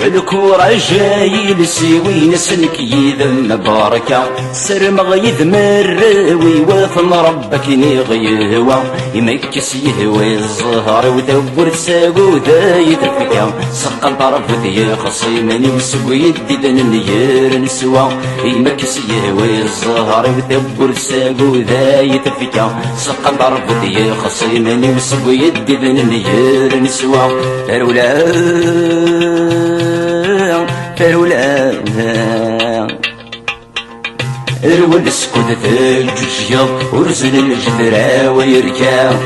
الكورة جاي لسيوي نسلك يذم بركة سرم غيذ مروي وثم ربك نغيهوا يمكس يهوي الزهر وثور ساقو ذا يتفكا سقل طرف ذي خصيمني وسقو يدد نير نسوا يمكس يهوي الزهر وثور ساقو ذا يتفكا سقل طرف ذي خصيمني وسقو يدد نير نسوا فرولا الول اسكت في الجوجيا ورزل الجدرا ويركا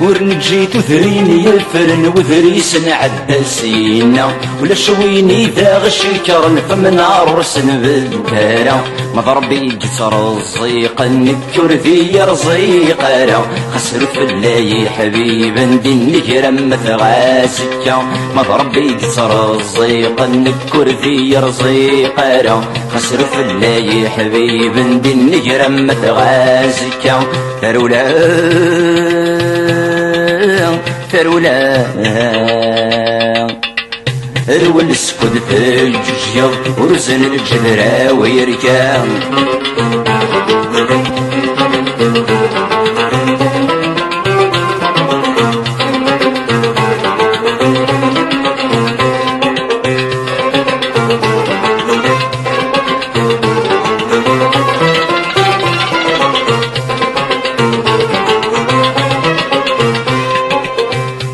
ورنجيت وذريني الفرن وذريس نعدى سينا ولا شويني ذا غشكر فمن عرسن بالدارة مضربي جسر الزيق نكر ذي رزيقارة خسرت بالله حبيبا دي النجرم مثغاسكا مضربي جسر الزيق نكر ذي رزيقارة خسرت بالله حبيبا دي النجرم مثغاسكا فرولا الول اسكت في الجوجيا ورزن الجدرا ويركا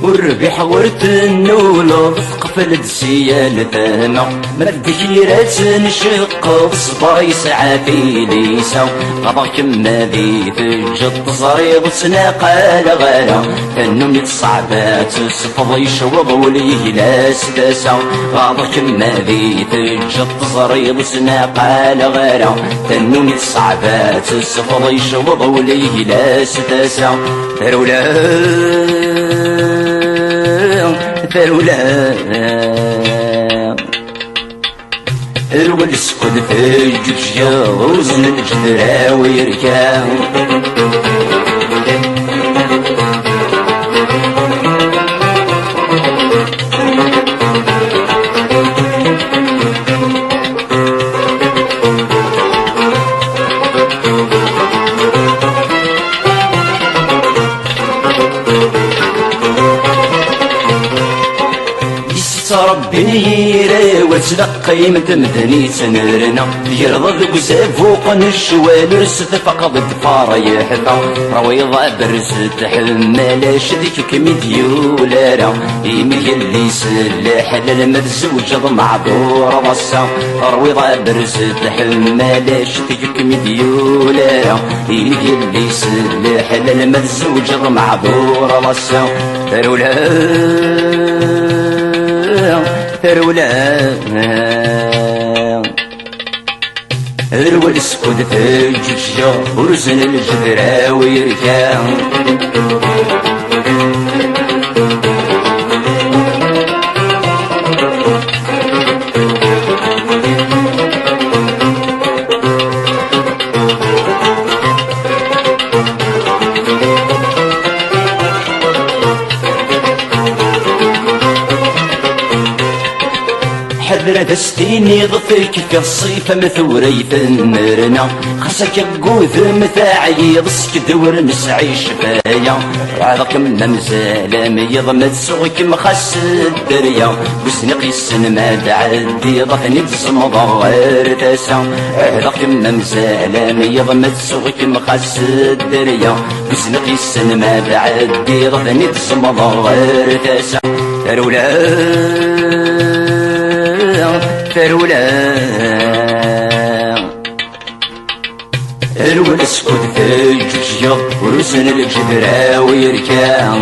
والربيح ورت النولو قفل دسيال ثانا مدكيرات نشق بصباي ساعاتي ليسا غضا كما ذي تجد صريض سناقا لغالا كانهم يتصعبات الصفض يشوض وليه لا سداسا غضا كما ذي تجد صريض سناقا لغالا كانهم يتصعبات الصفض يشوض وليه لا سداسا فرولا الول اسكت في الجوجيا وزن الجدرا ويركا ربي نيري وتلقي متمدني تنرنا يرضى بزاف فوق الشوال رست فقط الدفار يحفا رويضة برزت حمالاش ديك كميديولارا يمي اللي سلاح للمتزوج معذور بصا رويضة برزت حمالاش ديك كميديولارا يمي اللي سلاح للمتزوج معذور بصا فرولا الول اسكت في الجوجيا ورزن الجدرا ويركا حذر دستيني ضفك في الصيف مثوري في النرنا خسك يقوذ مثاعي ضسك دور نسعي شفايا وعذق من مزال ميض متسوك مخس الدريا وسنق السن ما دعدي ضفني بصمض غير تاسا عذق من مزال ميض متسوك مخس الدريا وسنق السن ما دعدي ضفني بصمض غير تاسا فرولا الول اسكت في الجوجيا ورزن الجدرا ويركا